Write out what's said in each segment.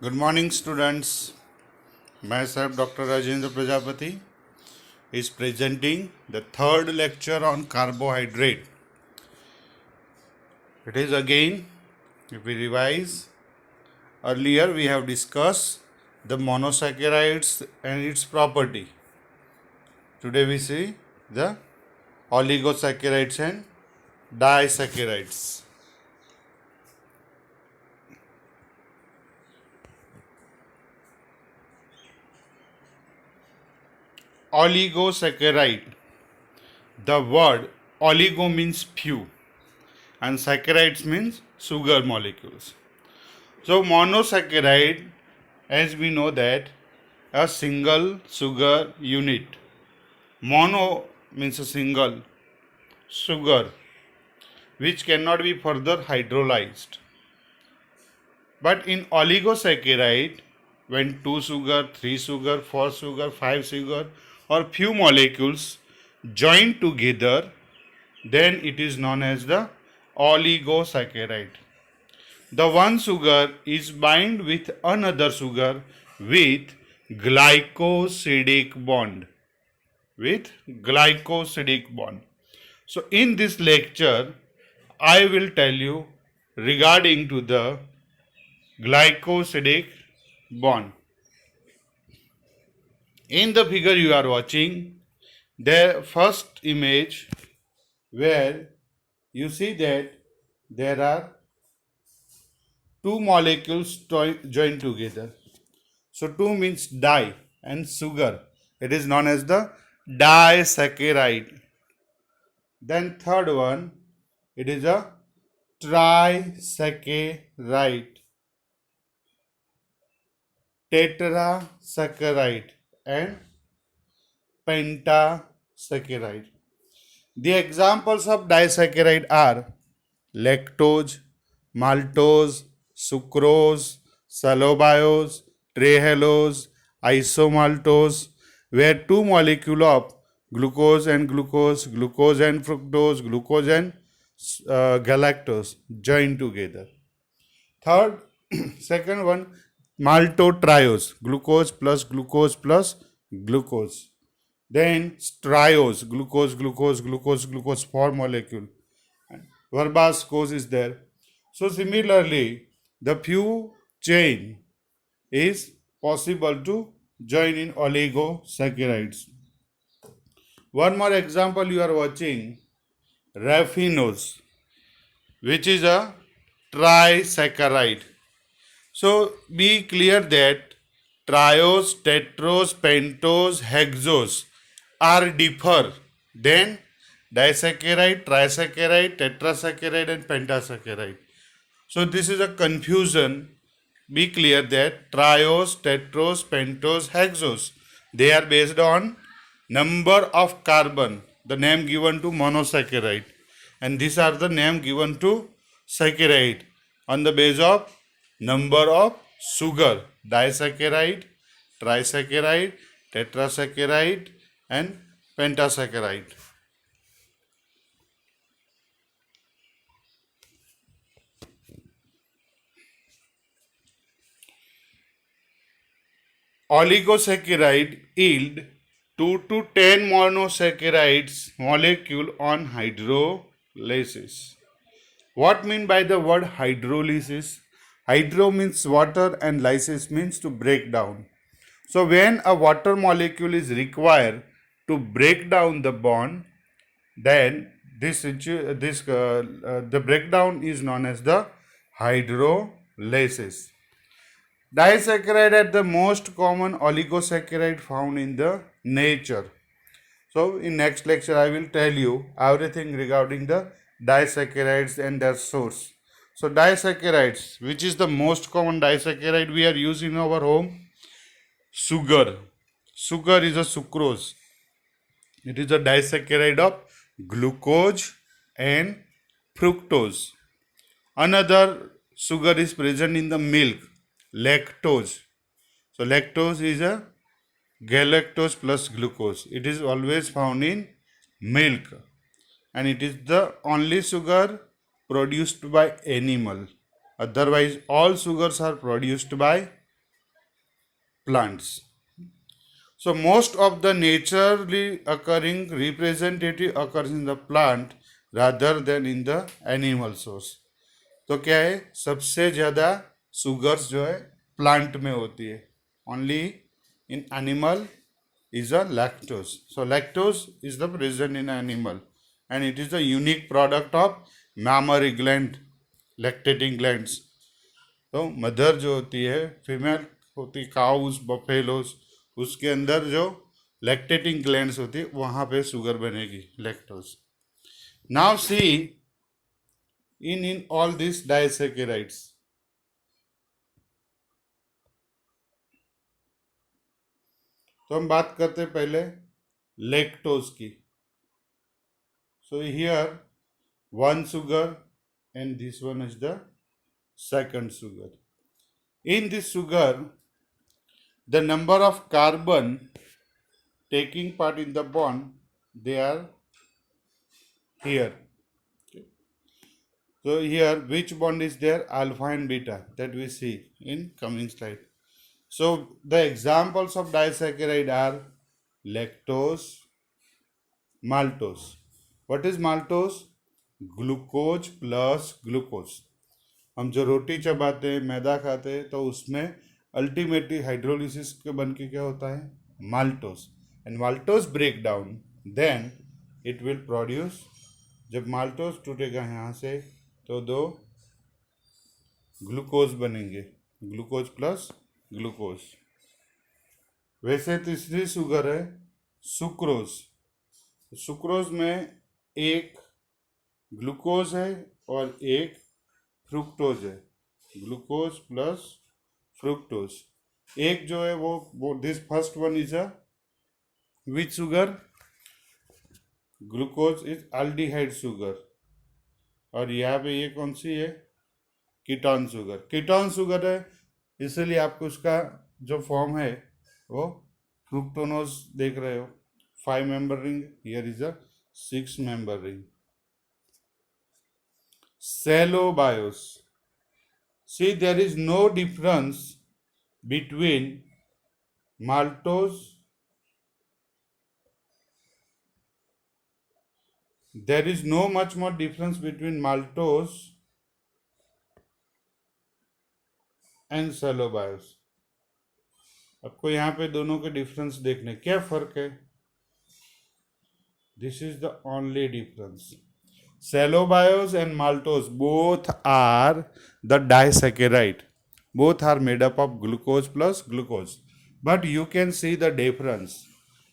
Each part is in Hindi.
Good morning, students. Myself, Dr. Rajendra Prajapati, is presenting the third lecture on carbohydrate. It is again, if we revise, earlier we have discussed the monosaccharides and its property. Today we see the oligosaccharides and disaccharides. Oligosaccharide. The word oligo means few and saccharides means sugar molecules. So monosaccharide, as we know that a single sugar unit. Mono means a single sugar which cannot be further hydrolyzed. But in oligosaccharide, when 2 sugar, 3 sugar, 4 sugar, 5 sugar or few molecules join together, then it is known as the oligosaccharide. The one sugar is bind with another sugar with glycosidic bond. So in this lecture, I will tell you regarding to the glycosidic bond. In the figure you are watching, the first image where you see that there are two molecules joined together. So 2 means di and sugar. It is known as the disaccharide. Then third one, it is a trisaccharide, tetrasaccharide and pentasaccharide. The examples of disaccharide are lactose, maltose, sucrose, saccharose, trehalose, isomaltose, where two molecules of glucose and fructose, glucose and galactose join together. Third, second one, maltotriose, glucose plus glucose. Then striose, glucose, 4 molecule. Verbascose is there. So similarly, the few chain is possible to join in oligosaccharides. One more example you are watching, raffinose, which is a trisaccharide. So be clear that triose, tetrose, pentose, hexose are differ than disaccharide, trisaccharide, tetrasaccharide and pentasaccharide. So this is a confusion. Be clear that triose, tetrose, pentose, hexose, they are based on number of carbon, the name given to monosaccharide, and these are the name given to saccharide on the base of number of sugar, disaccharide, trisaccharide, tetrasaccharide and pentasaccharide. Oligosaccharide yield 2 to 10 monosaccharides molecule on hydrolysis. What mean by the word hydrolysis? Hydro means water and lysis means to break down. So when a water molecule is required to break down the bond, then the breakdown is known as the hydrolysis. Disaccharide are the most common oligosaccharide found in the nature. So in next lecture I will tell you everything regarding the disaccharides and their source. So disaccharides, which is the most common disaccharide we are using in our home? Sugar. Sugar is a sucrose. It is a disaccharide of glucose and fructose. Another sugar is present in the milk, lactose. So lactose is a galactose plus glucose. It is always found in milk and it is the only sugar produced by animal. Otherwise all sugars are produced by plants. So most of the naturally occurring representative occurs in the plant rather than in the animal source. तो क्या है, सबसे ज़्यादा शुगर्स जो है प्लांट में होती है. Only in animal is a lactose. So lactose is the present in animal and it is the unique product of mammary gland, lactating glands. तो मदर जो होती है, फीमेल होती काउस बफेलोस, उसके अंदर जो लैक्टेटिंग ग्लैंड्स होती है वहाँ पे शुगर बनेगी, lactose. Now see in all this disaccharides. तो हम बात करते हैं पहले लैक्टोज की. So here one sugar and this one is the second sugar. In this sugar, the number of carbon taking part in the bond, they are here. Okay. So here, which bond is there? Alpha and beta, that we see in coming slide. So the examples of disaccharide are lactose, maltose. What is maltose? Glucose plus glucose. हम जो रोटी चबाते हैं, मैदा खाते हैं, तो उसमें अल्टीमेटली हाइड्रोलिसिस के बन के क्या होता है, maltose. And maltose break down, then it will produce. जब माल्टोस टूटेगा यहाँ से तो दो ग्लूकोज बनेंगे, ग्लूकोज प्लस ग्लूकोज. वैसे तीसरी शुगर है सुक्रोज. सुक्रोज में एक ग्लूकोज है और एक फ्रुक्टोज है, ग्लूकोज प्लस फ्रुक्टोज. एक जो है वो this first one is a which sugar? Glucose is aldehyde sugar. और यहाँ पे ये कौन सी है? Ketone sugar. कीटोन शुगर है, इसलिए आपको उसका जो फॉर्म है वो फ्रुक्टोनोज देख रहे हो. 5 member ring, here is a 6 member ring. Shallow bios. See, there is no difference between maltose. There is no much more difference between maltose and shallow bios. आपको यहाँ पे दोनों के डिफरेंस देखने, क्या फर्क है? This is the only difference. Shallow bios and maltose both are the disaccharide. Both are made up of glucose plus glucose. But you can see the difference.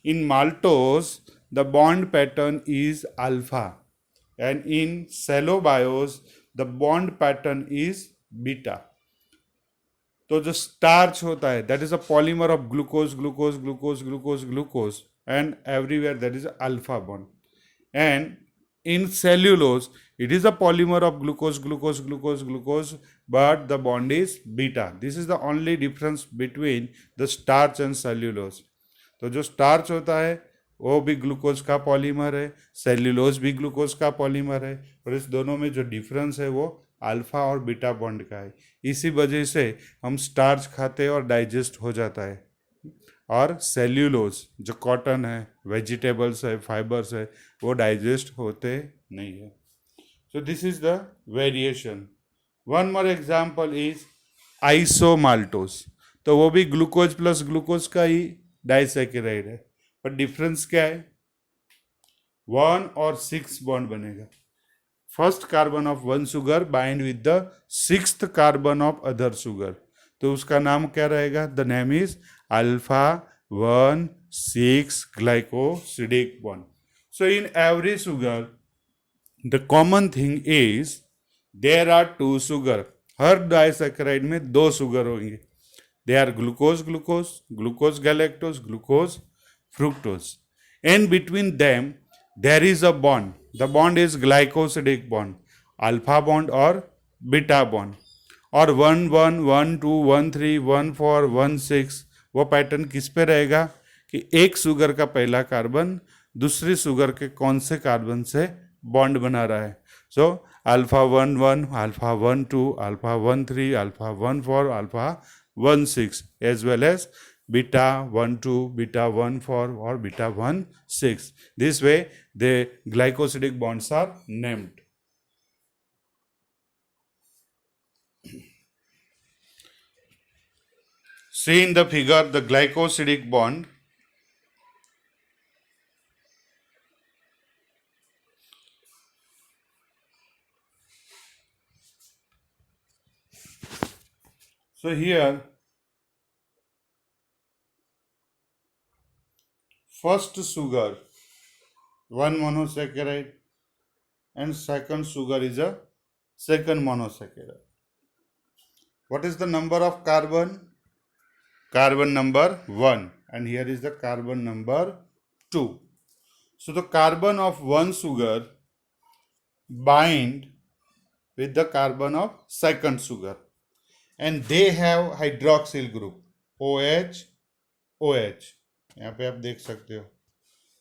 In maltose, the bond pattern is alpha. And in shallow bios, the bond pattern is beta. तो जो स्टार्च होता है, that is a polymer of glucose, glucose, glucose, glucose, glucose. And everywhere there is alpha bond. And in cellulose, it is a polymer of glucose, glucose, glucose, glucose, but the bond is beta. This is the only difference between the starch and cellulose. तो जो starch होता है वो भी ग्लूकोज का पॉलीमर है, सेल्यूलोज भी ग्लूकोज का पॉलीमर है, और इस दोनों में जो डिफरेंस है वो अल्फा और बीटा बॉन्ड का है. इसी वजह से हम स्टार्च खाते हैं और डाइजेस्ट हो जाता है. और सेल्यूलोज जो कॉटन है, वेजिटेबल्स है, फाइबर्स है, वो डाइजेस्ट होते नहीं है. So this is the variation. One more example is isomaltose. तो वो भी ग्लूकोज प्लस ग्लूकोज का ही डाइसैकेराइड है, पर डिफरेंस क्या है? 1 और 6 बॉन्ड बनेगा. First carbon of one sugar bind with the 6th carbon of other sugar. तो उसका नाम क्या रहेगा? The name is alpha 1,6 glycosidic bond. So in every sugar, the common thing is there are 2 sugar. Her disaccharide में 2 शुगर होंगे. They are glucose, glucose, glucose galactose, glucose fructose. And between them, there is a bond. The bond is glycosidic bond, alpha bond or beta bond. और 1, 1, 1, 2, 1, 3, 1, 4, 1, 6 वो पैटर्न किस पे रहेगा कि एक शुगर का पहला कार्बन दूसरी शुगर के कौन से कार्बन से बॉन्ड बना रहा है. So alpha 1, 1, alpha 1, 2, alpha 1, 3, alpha 1, 4, alpha 1, 6 as well as beta 1 2, beta 1 4, or beta 1 6. This way the glycosidic bonds are named. See in the figure the glycosidic bond. So here first sugar, one monosaccharide, and second sugar is a second monosaccharide. What is the number of carbon? Carbon number 1, and here is the carbon number 2. So the carbon of one sugar bind with the carbon of second sugar, and they have hydroxyl group OH OH. यहाँ पे आप देख सकते हो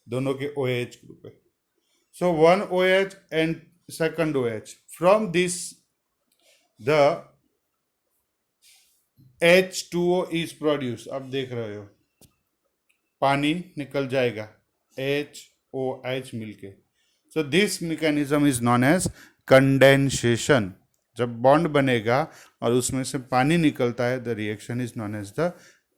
दोनों के OH ग्रुप है. So one OH and second OH. From this the H2O is produced. अब देख रहे हो पानी निकल जाएगा HOH मिलके. So this mechanism is known as condensation. जब बॉन्ड बनेगा और उसमें से पानी निकलता है, the reaction is known as the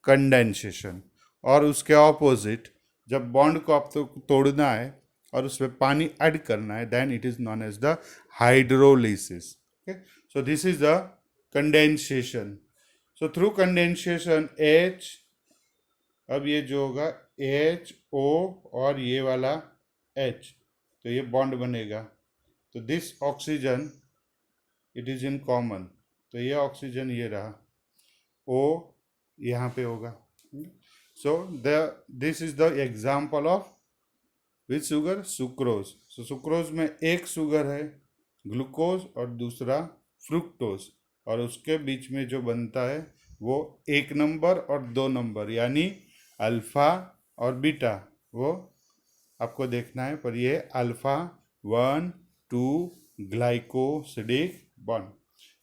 condensation. और उसके ऑपोजिट जब बॉन्ड को आप तो तोड़ना है और उसमें पानी ऐड करना है, then it is known as the hydrolysis. Okay, so this is the condensation. So through condensation H, अब ये जो होगा HO और ये वाला H, तो ये बॉन्ड बनेगा. तो this oxygen it is in common, तो ये ऑक्सीजन ये रहा, O यहाँ पे होगा. सो this is the example of which sugar? Sucrose. So sucrose में एक शुगर है ग्लूकोज और दूसरा फ्रुक्टोज, और उसके बीच में जो बनता है वो 1 नंबर और 2 नंबर यानी अल्फा और बीटा, वो आपको देखना है. पर ये alpha 1 2 glycosidic bond.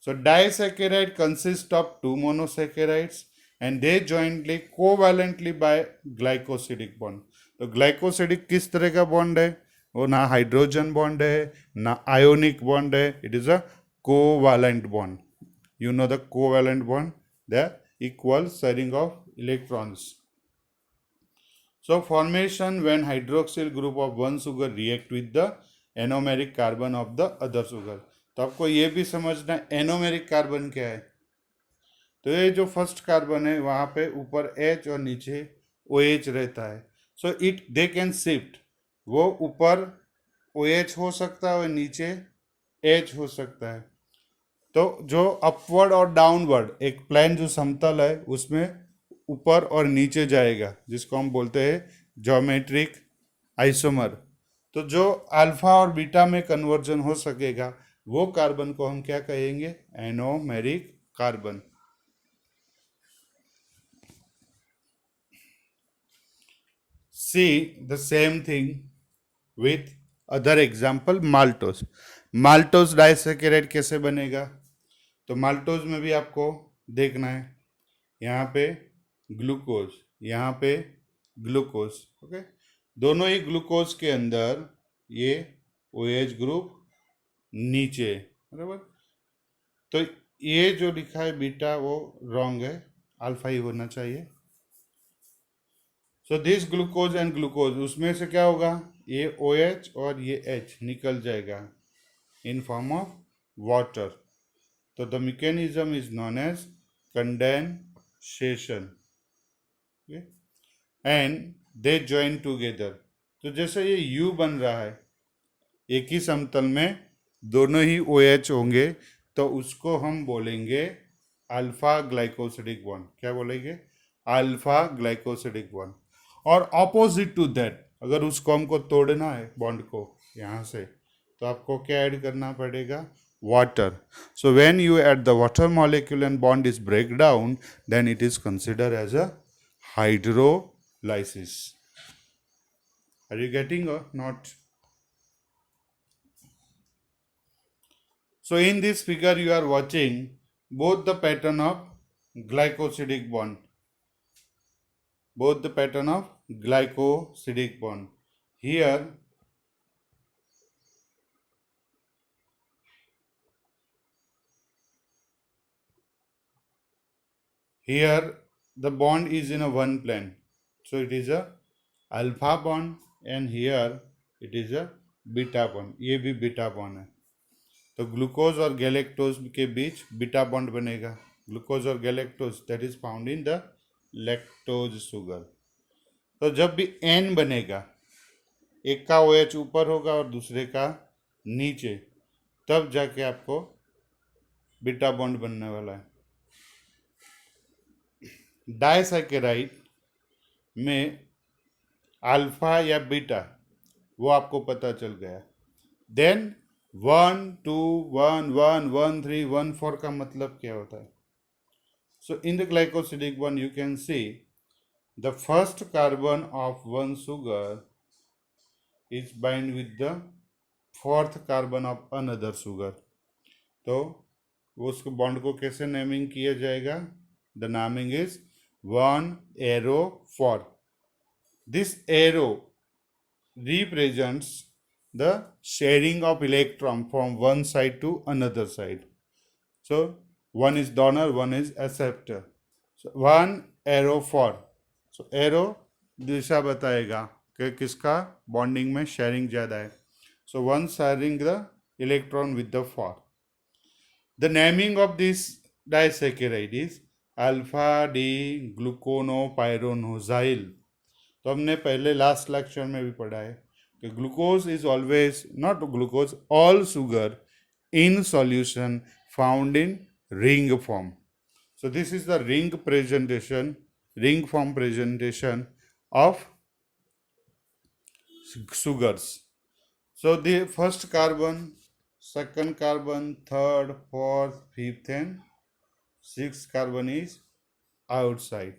So disaccharide consists of 2 monosaccharides and they jointly covalently by glycosidic bond. तो ग्लाइकोसिडिक किस तरह का बॉन्ड है? वो ना हाइड्रोजन बॉन्ड है ना आयोनिक बॉन्ड है, it is a covalent bond. You know the covalent bond, the equal sharing of electrons. So formation when hydroxyl group of one sugar react with the anomeric carbon of the other sugar. तो आपको ये भी समझना है एनोमेरिक कार्बन क्या है. तो ये जो फर्स्ट कार्बन है वहाँ पे ऊपर H और नीचे OH रहता है. So it they can shift, वो ऊपर OH हो सकता है और नीचे H हो सकता है. तो जो अपवर्ड और डाउनवर्ड एक प्लेन जो समतल है उसमें ऊपर और नीचे जाएगा, जिसको हम बोलते हैं ज्योमेट्रिक आइसोमर. तो जो अल्फा और बीटा में कन्वर्जन हो सकेगा वो कार्बन को हम क्या कहेंगे? Anomeric carbon. See the same thing with other example maltose. Maltose disaccharide कैसे बनेगा? तो माल्टोज में भी आपको देखना है, यहाँ पे ग्लूकोज, यहाँ पे ग्लूकोज. ओके, दोनों ही ग्लूकोज के अंदर ये OH ग्रुप नीचे, बराबर. तो ये जो लिखा है बीटा वो रॉन्ग है, अल्फा ही होना चाहिए. So this glucose and glucose, उसमें से क्या होगा? ये OH और ये H निकल जाएगा इन फॉर्म ऑफ वाटर. तो the mechanism is known as condensation and they join together. तो जैसे ये U बन रहा है, एक ही समतल में दोनों ही OH होंगे, तो उसको हम बोलेंगे अल्फा ग्लाइकोसिडिक बॉन्ड. क्या बोलेंगे? Alpha glycosidic bond. और ऑपोजिट टू दैट, अगर उसको हमको तोड़ना है बॉन्ड को यहाँ से, तो आपको क्या ऐड करना पड़ेगा? Water. So when you add the water molecule and bond is break down, then it is consider as a hydrolysis. Are you getting और not? So in this figure you are watching both the pattern of glycosidic bond. both the pattern of glycosidic bond. Here the bond is in a one plane, so it is a alpha bond, and here it is a beta bond, ये भी बीटा बॉन्ड है. तो ग्लूकोज और गैलेक्टोज के बीच बीटा बॉन्ड बनेगा. ग्लूकोज और galactose that is found in the lactose sugar. तो जब भी एन बनेगा, एक का OH ऊपर होगा और दूसरे का नीचे, तब जाके आपको बीटा बॉन्ड बनने वाला है. डाइसैकेराइड में अल्फा या बीटा वो आपको पता चल गया. देन 1 2 1 1 1 3 1 4 का मतलब क्या होता है? So in the glycosidic bond you can see the first carbon of one sugar is bind with the fourth carbon of another sugar. तो उस बॉन्ड को कैसे नेमिंग किया जाएगा? The naming is 1 arrow 4. This arrow represents the sharing of electron from one side to another side. So one is donor, one is acceptor. So 1 arrow 4. So arrow दिशा बताएगा कि किसका बॉन्डिंग में शेयरिंग ज़्यादा है. So one sharing the electron with the 4. The naming of this disaccharide is alpha D glucopyranosyl. तो हमने पहले लास्ट लेक्चर में भी पढ़ा है कि glucose is always not glucose, all sugar in solution found in ring form. So this is the ring form presentation of sugars. So the first carbon, second carbon, third, fourth, fifth and sixth carbon is outside.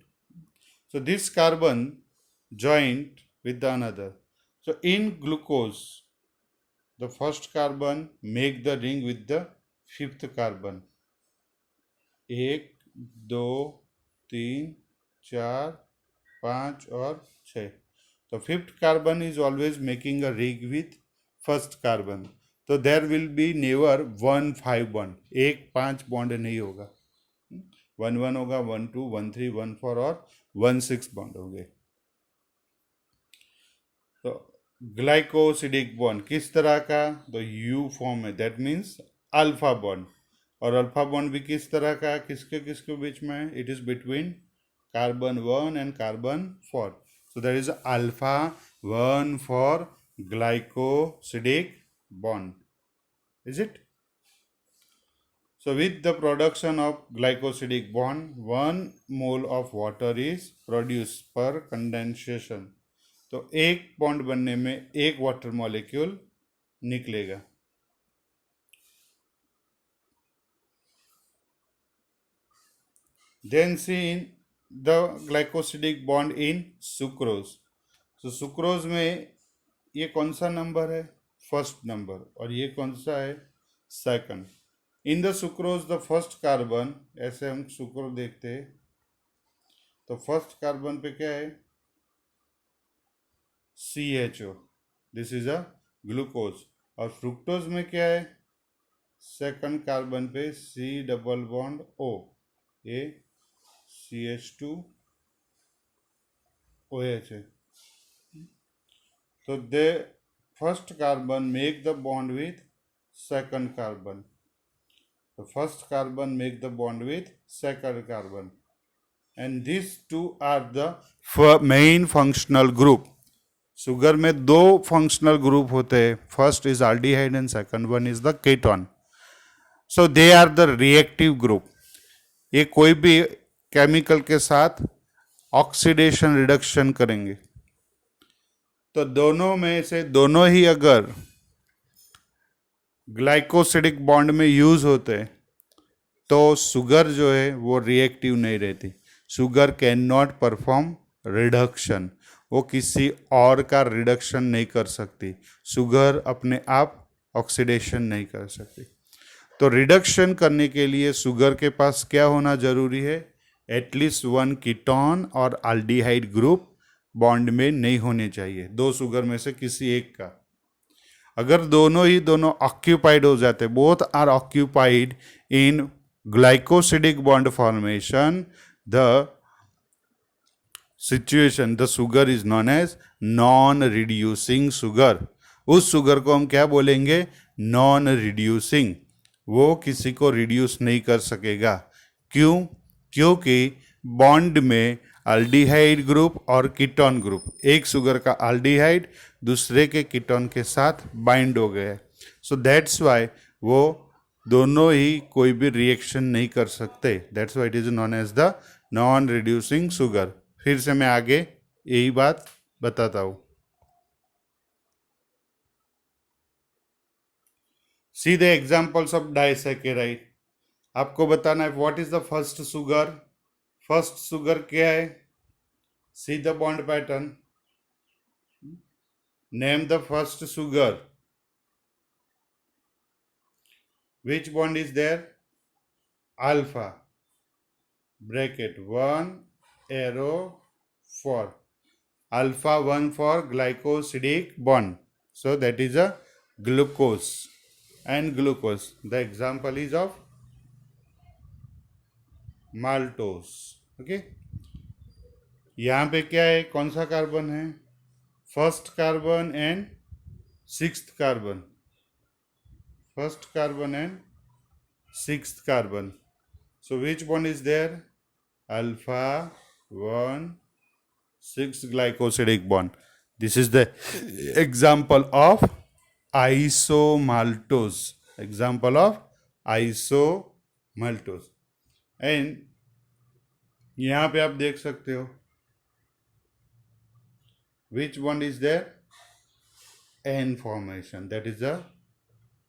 So this carbon joined with the another. So in glucose, the first carbon make the ring with the fifth carbon. 1 2 3 4 5 और 6. So fifth carbon is always making a ring with first carbon. तो there will be never 1 5 bond. 1 5 bond नहीं होगा. 1 1 होगा, 1 2 1 3 1 4 और 1 6 बॉन्ड होंगे. तो ग्लाइकोसिडिक बॉन्ड किस तरह का? तो यू फॉर्म है, दैट मीन्स अल्फा बॉन्ड. और अल्फा बॉन्ड भी किस तरह का? किसके किसके बीच में? It is between carbon 1 and carbon 4. So there is alpha 1 for glycosidic bond. Is it? So with the production of glycosidic bond, 1 mole of water is produced per condensation. तो एक बॉन्ड बनने में एक वाटर मॉलिक्यूल निकलेगा. Then see in the glycosidic bond in sucrose. So sucrose में ये कौन सा नंबर है? First number. और ये कौन सा है? Second. In the sucrose the first carbon, ऐसे हम सुक्रोज देखते हैं तो फर्स्ट कार्बन पे क्या है? CHO. This is a glucose. और फ्रुक्टोज में क्या है? सेकंड कार्बन पे C डबल बॉन्ड O, ये CH2 OH है. तो they first carbon make the bond with second carbon. The first carbon make the bond with second carbon, and these two are the main functional group. शुगर में दो फंक्शनल ग्रुप होते हैं. First is aldehyde and second one is the ketone. So they are the reactive group. ये कोई भी केमिकल के साथ ऑक्सीडेशन रिडक्शन करेंगे. तो दोनों में से दोनों ही अगर ग्लाइकोसिडिक बॉन्ड में यूज होते हैं तो शुगर जो है वो रिएक्टिव नहीं रहती. Sugar cane not perform reduction. वो किसी और का रिडक्शन नहीं कर सकती. शुगर अपने आप ऑक्सीडेशन नहीं कर सकती. तो रिडक्शन करने के लिए शुगर के पास क्या होना जरूरी है? एटलीस्ट वन कीटोन और अल्डिहाइड ग्रुप बॉन्ड में नहीं होने चाहिए, दो शुगर में से किसी एक का। अगर दोनों ऑक्यूपाइड हो जाते, both are occupied in glycosidic bond formation, the situation the sugar is known as non reducing sugar. उस शुगर को हम क्या बोलेंगे? Non reducing. वो किसी को रिड्यूस नहीं कर सकेगा। क्यों? क्योंकि बॉन्ड में अल्डिहाइड ग्रुप और कीटोन ग्रुप, एक शुगर का अल्डिहाइड दूसरे के कीटोन के साथ बाइंड हो गया है। सो दैट्स वाई वो दोनों ही कोई भी रिएक्शन नहीं कर सकते। That's why it is known as the non reducing sugar. फिर से मैं आगे यही बात बताता हूं। See the examples of disaccharide. आपको बताना है what is the first sugar. First sugar क्या है? See the bond pattern, name the first sugar. Which bond is there? Alpha, bracket 1 arrow for alpha 1 for glycosidic bond, so that is a glucose and glucose. The example is of maltose. Okay, यहाँ पे क्या है? कौन सा कार्बन है? First carbon and sixth carbon, first carbon and sixth carbon. So which bond is there? Alpha 1 6 glycosidic bond. This is the example of isomaltose. Example of isomaltose. And यहाँ पे आप देख सकते हो which bond is there? N formation. That is a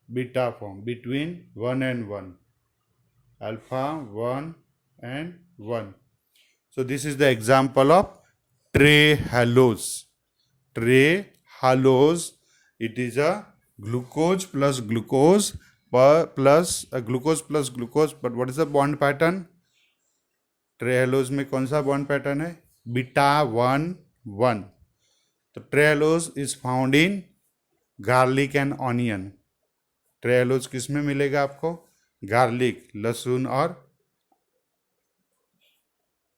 beta form between 1 and 1. Alpha 1 and 1. So this is the example of trehalose. Trehalose, it is a glucose plus glucose plus glucose plus glucose. But what is the bond pattern? trehalose में कौन सा bond pattern है? beta 1 1. तो trehalose is found in garlic and onion. trehalose किस में मिलेगा आपको? गार्लिक,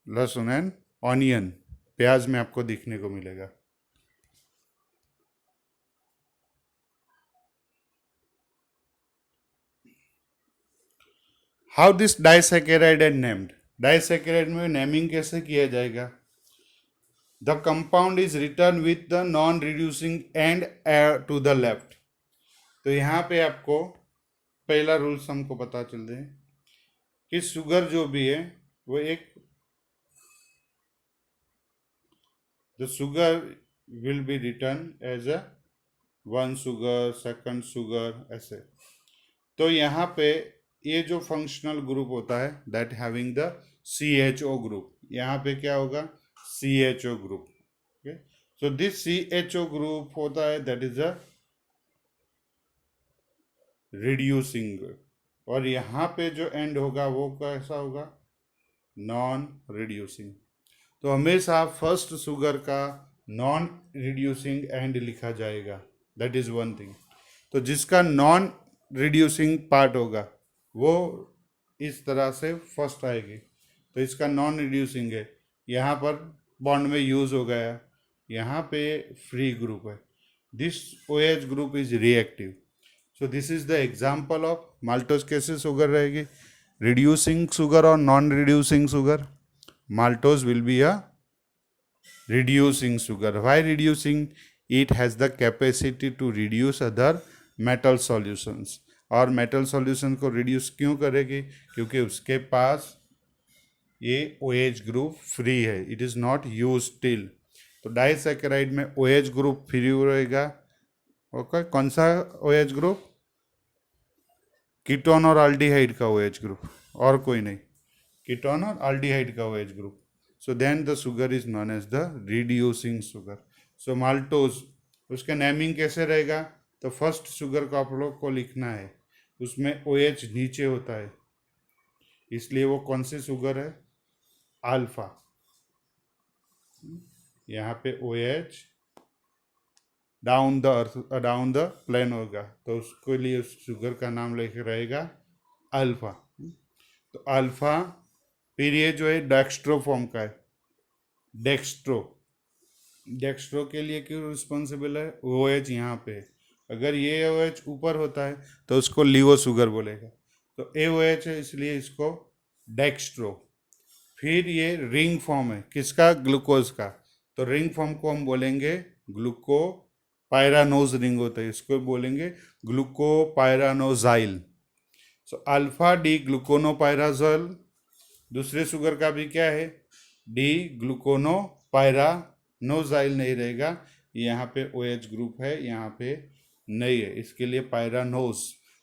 लहसुन एंड ऑनियन, प्याज में आपको दिखने को मिलेगा. How this disaccharide and named. Disaccharide में नेमिंग कैसे किया जाएगा? The compound is return with the non reducing and to the left. तो यहाँ पे आपको पहला रूल्स हमको पता चल रहे हैं कि शुगर जो भी है वो एक, the sugar will be return as a one sugar, second sugar, ऐसे. तो यहाँ पे ये जो फंक्शनल ग्रुप होता है that having the CHO group, यहाँ पे क्या होगा? CHO group. So this CHO group होता है दैट इज अ रिड्यूसिंग, और यहाँ पे जो एंड होगा वो कैसा होगा? Non reducing. तो हमेशा फर्स्ट शुगर का नॉन रिड्यूसिंग एंड लिखा जाएगा. That is one thing. तो जिसका नॉन रिड्यूसिंग पार्ट होगा वो इस तरह से फर्स्ट आएगी. तो इसका नॉन रिड्यूसिंग है, यहाँ पर बॉन्ड में यूज हो गया, यहाँ पे फ्री ग्रुप है. This OH group is reactive. So this is the example of maltose. कैसे शुगर रहेगी? reducing sugar or non-reducing sugar? Maltose will be a reducing sugar. Why reducing? It has the capacity to reduce other metal solutions. और metal solution को reduce क्यों करेगी? क्योंकि उसके पास ये OH ग्रुप फ्री है. It is not used till. तो डाइसैकेराइड में OH ग्रुप फ्री रहेगा. ओके, कौन सा OH ग्रुप? कीटोन और अल्डिहाइड का OH ग्रुप, और कोई नहीं. कीटोन और अल्डिहाइड का OH group. So then the sugar is known as the reducing sugar. So maltose, उसका नेमिंग कैसे रहेगा? तो फर्स्ट शुगर को आप लोग को लिखना है, उसमें OH नीचे होता है, इसलिए वो कौन सी शुगर है? अल्फा, यहाँ पे OH down the earth, down the plane होगा, तो उसके लिए उस शुगर का नाम लेके रहेगा अल्फा। तो अल्फा, फिर ये जो है डेक्स्ट्रो फॉर्म का है, डेक्स्ट्रो, डेक्स्ट्रो के लिए क्यों रिस्पॉन्सिबल है, OH यहाँ पे, अगर ये OH ऊपर होता है तो उसको लिवो शुगर बोलेगा, तो AOH है इसलिए इसको डेक्स्ट्रो। फिर ये रिंग फॉर्म है किसका, ग्लूकोज का, तो रिंग फॉर्म को हम बोलेंगे ग्लूकोपाइरानोज रिंग होता है, इसको बोलेंगे ग्लूकोपाइरानोजाइल। सो अल्फा डी ग्लूकोनोपाइराजोल, दूसरे शुगर का भी क्या है, डी ग्लूकोनोपाइरानोजाइल नहीं रहेगा, यहाँ पे OH ग्रुप है, यहाँ पे नहीं है, इसके लिए पायरानोज,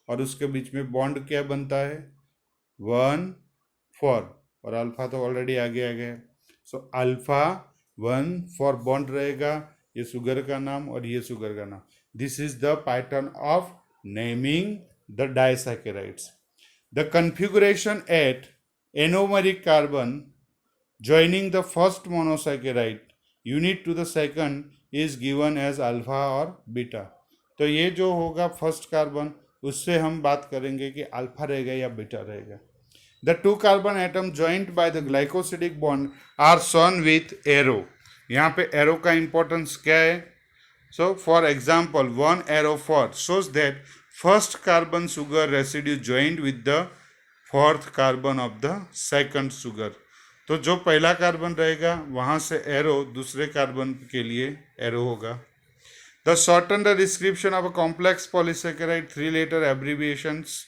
और उसके बीच में बॉन्ड क्या बनता है, 1,4, और अल्फा तो ऑलरेडी आगे आ गया, सो अल्फा 1,4 बॉन्ड रहेगा, ये शुगर का नाम और ये शुगर का नाम। This is the pattern of naming the disaccharides. The configuration at anomeric carbon joining the first monosaccharide unit to the second is given as alpha और बीटा। तो ये जो होगा फर्स्ट कार्बन, उससे हम बात करेंगे कि अल्फा रहेगा या बीटा रहेगा। The two carbon atom joined by the glycosidic bond are shown with arrow। यहाँ पे एरो का इंपॉर्टेंस क्या है, so for example 1 arrow 4 shows that first carbon sugar residue joined with the fourth carbon of the second sugar. तो जो पहला कार्बन रहेगा वहाँ से एरो दूसरे कार्बन के लिए एरो होगा। The shorten the description of a complex polysaccharide 3 letter abbreviations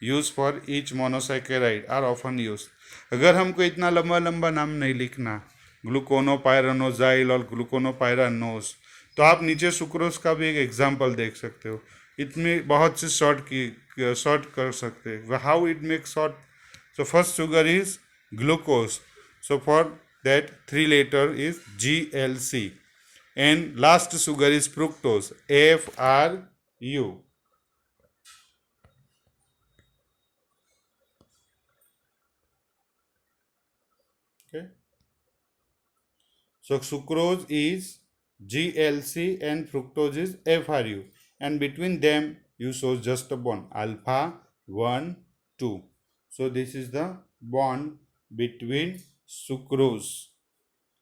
use for each monosaccharide are often use. अगर हमको इतना लंबा लंबा नाम नहीं लिखना, ग्लूकोनोपाइरानोजाइल और ग्लूकोनोपाइरानोज, तो आप नीचे सुक्रोज का भी एक एग्जाम्पल देख सकते हो, इसमें बहुत से शॉर्ट कर सकते हैं। How it make short, so first sugar is glucose, so for that 3 letter is GLC, and last sugar is fructose, FRU। okay, so sucrose is GLC and fructose is FRU, and between them you show just a bond, alpha 1 2, so this is the bond between sucrose,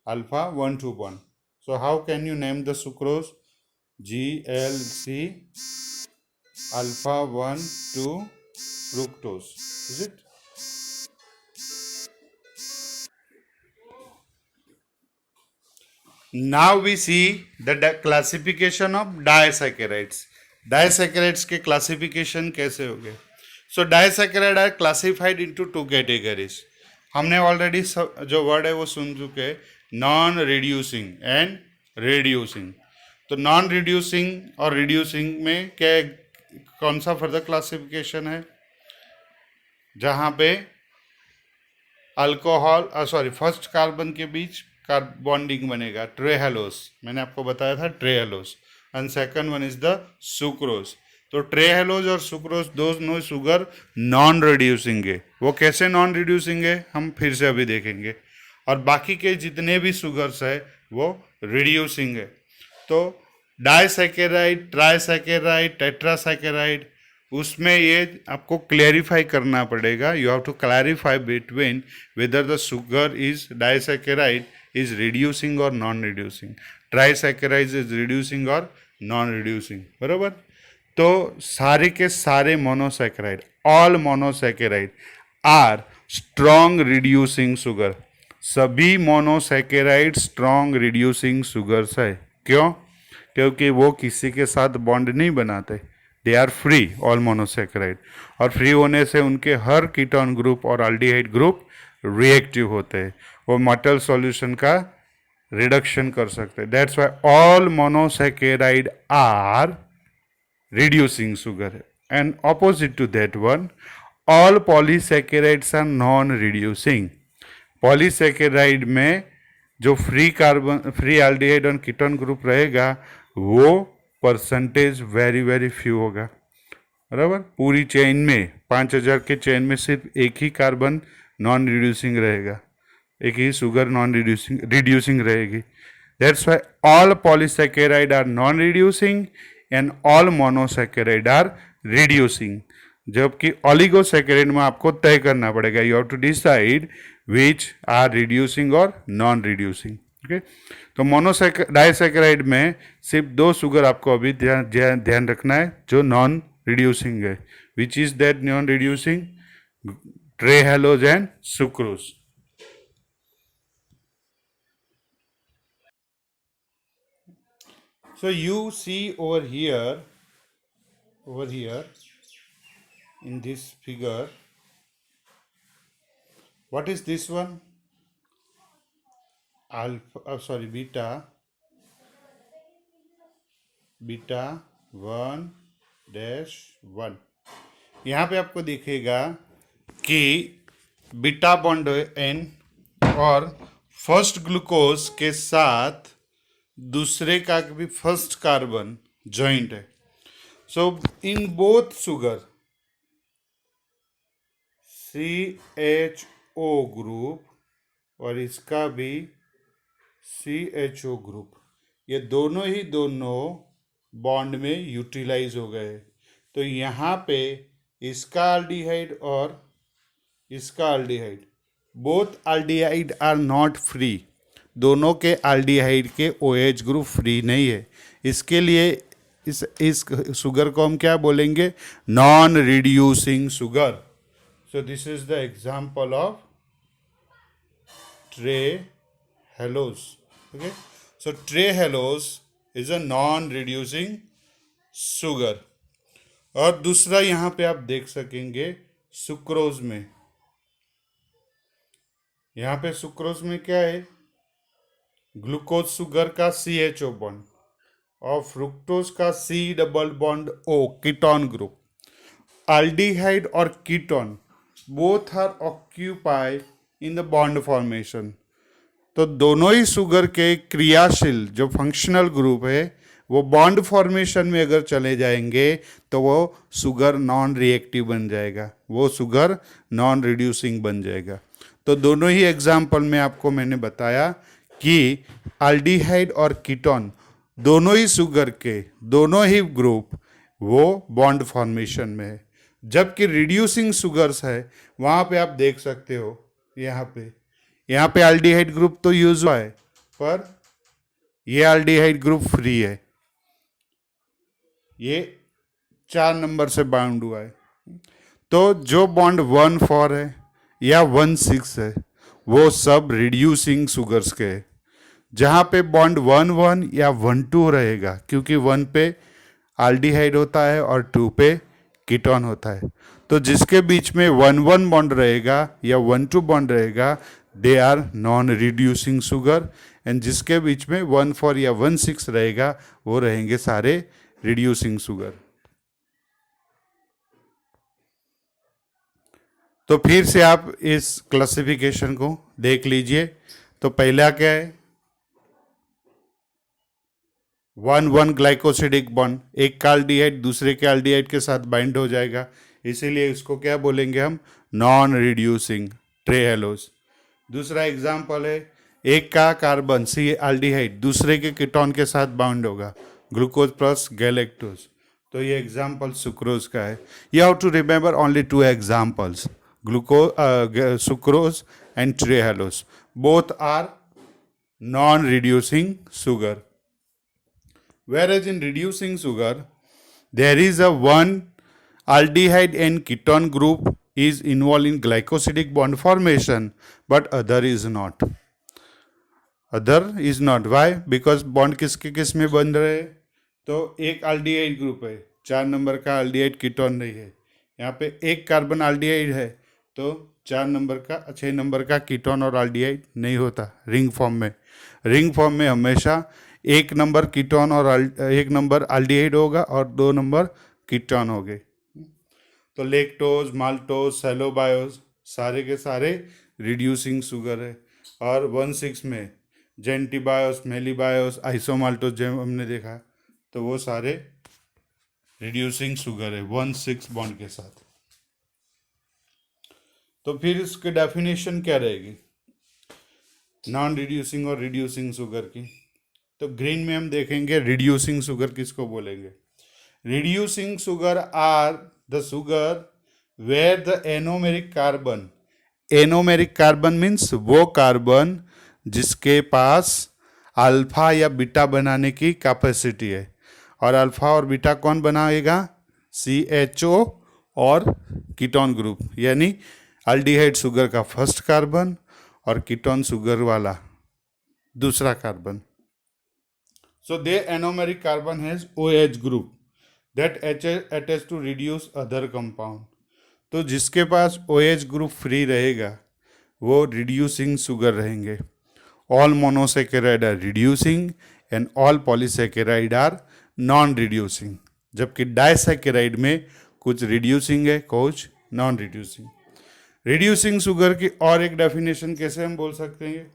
alpha 1 2 bond. So how can you name the sucrose, GLC alpha 1 2 fructose, is it? Now we see the classification of disaccharides. डायसैकेराइड्स के क्लासिफिकेशन कैसे हो गए। सो डायसैकेराइड आर क्लासिफाइड इनटू 2 कैटेगरीज। हमने ऑलरेडी जो वर्ड है वो सुन चुके, नॉन रिड्यूसिंग एंड रिड्यूसिंग। तो नॉन रिड्यूसिंग और रिड्यूसिंग में क्या, कौन सा फर्दर क्लासिफिकेशन है, जहाँ पे अल्कोहल फर्स्ट कार्बन के बीच बॉन्डिंग बनेगा, ट्रेहेलोस, मैंने आपको बताया था trehalose, and second one is the sucrose. तो ट्रेहेलोज और सुक्रोज दोनों शुगर नॉन रिड्यूसिंग है। वो कैसे नॉन रिड्यूसिंग है हम फिर से अभी देखेंगे, और बाकी के जितने भी शुगर्स है वो रिड्यूसिंग है। तो डाइसैकेराइड, ट्राइसैकेराइड, टेट्रासैकेराइड, उसमें ये आपको क्लैरिफाई करना पड़ेगा। You have to clarify between whether the sugar is disaccharide is reducing और non reducing, trisaccharide is reducing और नॉन रिड्यूसिंग, बराबर। तो सारे के सारे monosaccharide, all monosaccharide are strong reducing sugar. सभी मोनोसैकेराइड स्ट्रॉन्ग रिड्यूसिंग शुगर्स है। क्यों? क्योंकि वो किसी के साथ बॉन्ड नहीं बनाते, they are free, all monosaccharide, और फ्री होने से उनके हर कीटोन ग्रुप और अल्डिहाइड ग्रुप रिएक्टिव होते हैं, वो मेटल सॉल्यूशन का रिडक्शन कर सकते हैं। That's why all monosaccharide are reducing sugar, and opposite to that one, all polysaccharides are non reducing। Polysaccharide में जो फ्री कार्बन, फ्री एल्डिहाइड और कीटोन ग्रुप रहेगा वो परसेंटेज वेरी वेरी फ्यू होगा, बराबर। पूरी चेन में 5000 के चेन में सिर्फ एक ही कार्बन नॉन रिड्यूसिंग रहेगा, एक ही शुगर नॉन रिड्यूसिंग रहेगी. That's why all polysaccharide are non reducing and all monosaccharide are reducing. जबकि ऑलिगोसेकेराइड में आपको तय करना पड़ेगा, you have to decide which are reducing और नॉन रिड्यूसिंग. ओके, तो डाइसेकेराइड में सिर्फ 2 शुगर आपको अभी ध्यान रखना है जो नॉन रिड्यूसिंग है. Which is that non reducing? Trehalose and sucrose. So you see over here in this figure, what is this one? beta 1-1. यहाँ पे आपको दिखेगा कि बीटा बॉन्ड एन और फर्स्ट ग्लूकोज के साथ दूसरे का भी फर्स्ट कार्बन जॉइंट है. So in both sugar CHO group और इसका भी CHO ग्रुप, ये दोनों बॉन्ड में यूटिलाइज हो गए. तो यहाँ पे इसका एल्डिहाइड और इसका aldehyde, both aldehyde are not free. दोनों के एल्डिहाइड के OH ग्रुप फ्री नहीं है. इसके लिए इस शुगर को हम क्या बोलेंगे? Non reducing sugar. So this is the example of trehalose. Okay, so trehalose is a non reducing sugar. और दूसरा यहाँ पे आप देख सकेंगे सुक्रोज में. यहाँ पे सुक्रोज में क्या है? ग्लूकोज शुगर का CHO बॉन्ड और फ्रुक्टोज का C double bond O ketone group. Aldehyde और ketone both are occupy in the bond formation. तो दोनों ही शुगर के क्रियाशील जो फंक्शनल ग्रुप है वो बॉन्ड फॉर्मेशन में अगर चले जाएंगे तो वो शुगर नॉन रिएक्टिव बन जाएगा, वो शुगर नॉन रिड्यूसिंग बन जाएगा. तो दोनों ही एग्जाम्पल में आपको मैंने बताया कि एल्डिहाइड और कीटोन दोनों ही शुगर के दोनों ही ग्रुप वो बॉन्ड फॉर्मेशन में है. जबकि रिड्यूसिंग शुगर्स है वहाँ पे आप देख सकते हो यहाँ पे एल्डिहाइड ग्रुप तो यूज हुआ है पर ये एल्डिहाइड ग्रुप फ्री है, ये 4 नंबर से बाउंड हुआ है. तो जो बॉन्ड 1-4 है या 1-6 है वो सब रिड्यूसिंग शुगर्स के है. जहाँ पे बॉन्ड 1-1 या 1-2 रहेगा क्योंकि 1 पे एल्डिहाइड होता है और 2 पे कीटोन होता है. तो जिसके बीच में 1-1 बॉन्ड रहेगा या 1-2 बॉन्ड रहेगा they are non reducing sugar. And जिसके बीच में 1-4 या 1-6 रहेगा वो रहेंगे सारे रिड्यूसिंग शुगर. तो फिर से आप इस क्लासिफिकेशन को देख लीजिए. तो पहला क्या है? 1-1 ग्लाइकोसिडिक बॉन्ड, एक का एल्डिहाइड दूसरे के एल्डिहाइड के साथ बाइंड हो जाएगा, इसीलिए इसको क्या बोलेंगे हम? Non reducing trehalose. दूसरा एग्जाम्पल है एक का कार्बन C एल्डिहाइड दूसरे के कीटोन के साथ बाउंड होगा, ग्लूकोज प्लस गैलेक्टोज. तो ये एग्जाम्पल सुक्रोज का है. You have to remember only 2 examples, sucrose and trehalose. Both are non reducing sugar. Whereas in reducing sugar, there is a one aldehyde and ketone group is involved in glycosidic bond formation, but other is not. Other is not. Why? Because bond किसके किस में बन रहे हैं? तो एक aldehyde ग्रुप है, 4 नंबर का aldehyde कीटोन नहीं है. यहाँ पे एक कार्बन aldehyde है तो 6 नंबर का कीटोन और aldehyde नहीं होता रिंग फॉर्म में. रिंग फॉर्म में हमेशा 1 नंबर कीटोन और 1 नंबर एल्डिहाइड होगा और 2 नंबर कीटोन होंगे. तो लेक्टोज, माल्टोज, सेलोबायोज सारे के सारे रिड्यूसिंग शुगर है. और 1-6 में जेंटीबायोस, मेलीबायोस, आइसोमाल्टोज जो हमने देखा तो वो सारे रिड्यूसिंग शुगर है 1-6 बॉन्ड के साथ. तो फिर इसकी डेफिनेशन क्या रहेगी? नॉन रिड्यूसिंग और रिड्यूसिंग शुगर की। तो ग्रीन में हम देखेंगे रिड्यूसिंग शुगर किसको बोलेंगे। Reducing sugar are the sugar where the anomeric carbon, anomeric carbon means वो कार्बन जिसके पास अल्फा या बीटा बनाने की कैपेसिटी है। और अल्फा और बीटा कौन बनाएगा, CHO और कीटोन ग्रुप, यानी अल्डिहाइड शुगर का फर्स्ट कार्बन और कीटोन शुगर वाला दूसरा carbon. So the anomeric carbon has OH group that attach to reduce other compound. तो जिसके पास OH ग्रुप फ्री रहेगा वो रिड्यूसिंग शुगर रहेंगे। All monosaccharide are reducing and all polysaccharide are non reducing. जबकि डाइसेकेराइड में कुछ रिड्यूसिंग है, कुछ नॉन रिड्यूसिंग। रिड्यूसिंग शुगर की और एक डेफिनेशन कैसे हम बोल सकते हैं,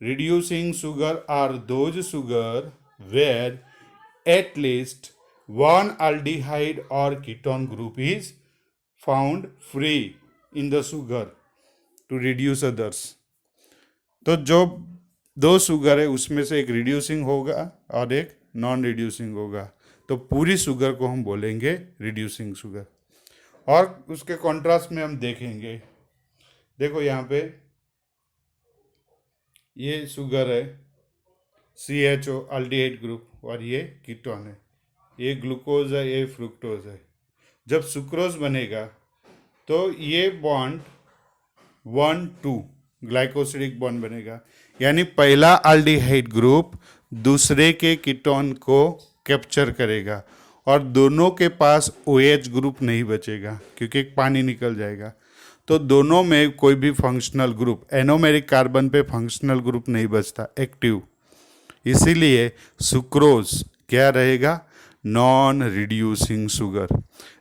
reducing sugar are those sugar where at least one aldehyde or ketone group is found free in the sugar to reduce others। तो जो दो शुगर है उसमें से एक रिड्यूसिंग होगा और एक नॉन रिड्यूसिंग होगा, तो पूरी शुगर को हम बोलेंगे रिड्यूसिंग शुगर। और उसके कॉन्ट्रास्ट में हम देखेंगे, देखो यहाँ पे ये शुगर है CHO अल्डिहाइड ग्रुप और ये कीटोन है, ये ग्लूकोज है, ये फ्रुक्टोज है। जब सुक्रोज बनेगा तो ये बॉन्ड 1,2 ग्लाइकोसिडिक बॉन्ड बनेगा, यानी पहला अल्डिहाइड ग्रुप दूसरे के कीटोन को कैप्चर करेगा और दोनों के पास OH ग्रुप नहीं बचेगा क्योंकि पानी निकल जाएगा। तो दोनों में कोई भी फंक्शनल ग्रुप, एनोमेरिक कार्बन पे फंक्शनल ग्रुप नहीं बचता, एक्टिव। इसीलिए सुक्रोज क्या रहेगा, non reducing sugar.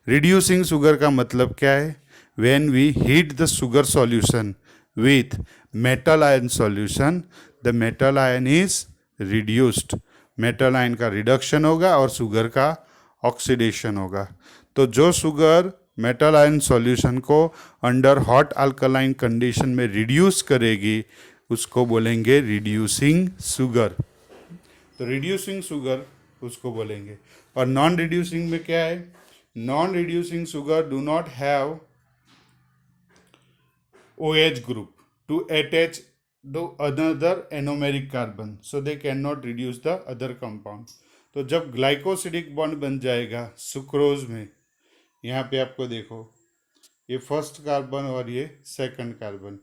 Reducing sugar का मतलब क्या है, when we heat the sugar solution with metal ion solution, the metal ion is reduced. Metal ion का रिडक्शन होगा और शुगर का ऑक्सीडेशन होगा। तो जो शुगर मेटल आयन सॉल्यूशन को अंडर हॉट अल्कलाइन कंडीशन में रिड्यूस करेगी उसको बोलेंगे रिड्यूसिंग शुगर। तो रिड्यूसिंग शुगर उसको बोलेंगे। और नॉन रिड्यूसिंग में क्या है, non reducing sugar do not have OH group to attach to another anomeric carbon, so they cannot reduce the other compound। तो जब ग्लाइकोसिडिक बॉन्ड बन जाएगा सुक्रोज में, यहाँ पे आपको देखो ये फर्स्ट कार्बन और ये सेकंड कार्बन,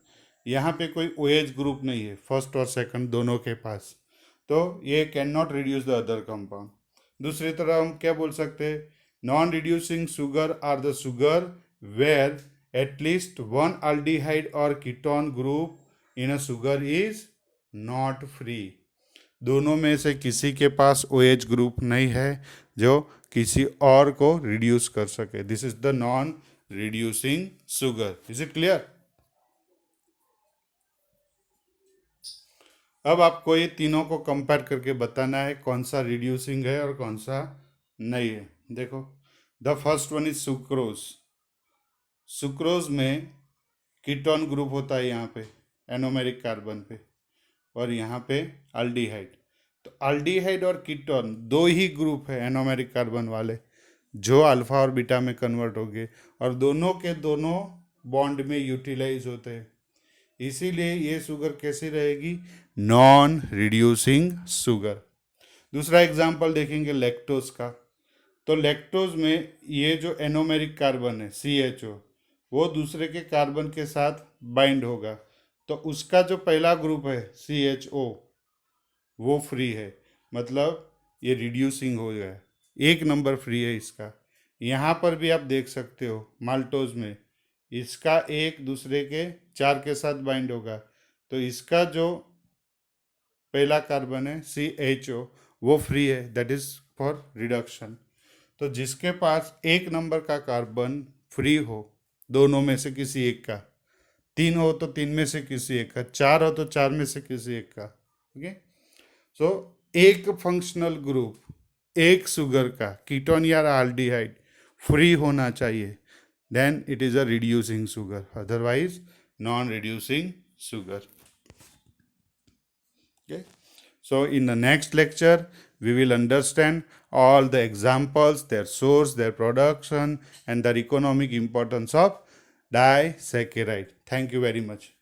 यहाँ पे कोई OH ग्रुप नहीं है फर्स्ट और सेकंड दोनों के पास, तो ये can not reduce the other compound. दूसरी तरह हम क्या बोल सकते हैं, non reducing sugar are the sugar where at least one aldehyde or ketone group in a sugar is not free। दोनों में से किसी के पास OH ग्रुप नहीं है जो किसी और को रिड्यूस कर सके। This is the non reducing sugar. Is it clear? अब आपको ये तीनों को कंपेयर करके बताना है कौन सा रिड्यूसिंग है और कौन सा नहीं है। देखो, the first one is sucrose. Sucrose में कीटोन ग्रुप होता है यहाँ पे एनोमेरिक कार्बन पे, और यहाँ पे अल्डिहाइड। तो अल्डिहाइड और कीटोन दो ही ग्रुप है एनोमेरिक कार्बन वाले जो अल्फा और बीटा में कन्वर्ट हो गए और दोनों के दोनों बॉन्ड में यूटिलाइज होते हैं। इसीलिए ये शुगर कैसी रहेगी, नॉन रिड्यूसिंग शुगर। दूसरा एग्जाम्पल देखेंगे लैक्टोज का। तो लैक्टोज में ये जो एनोमेरिक कार्बन है CHO वो दूसरे के कार्बन के साथ बाइंड होगा, तो उसका जो पहला ग्रुप है CHO वो फ्री है, मतलब ये रिड्यूसिंग हो गया, एक नंबर फ्री है इसका। यहाँ पर भी आप देख सकते हो माल्टोज में इसका एक दूसरे के 4 के साथ बाइंड होगा, तो इसका जो पहला कार्बन है CHO वो फ्री है, दैट इज फॉर रिडक्शन। तो जिसके पास एक नंबर का कार्बन फ्री हो दोनों में से किसी एक का, 3 हो तो 3 में से किसी एक का, 4 हो तो 4 में से किसी एक का, ओके। सो एक फंक्शनल ग्रुप एक शुगर का कीटोन या अल्डिहाइड फ्री होना चाहिए, then it is a reducing sugar, otherwise non reducing sugar. Okay. So in the next lecture, we will understand all the examples, their source, their production, and their economic importance of disaccharide. Thank you very much.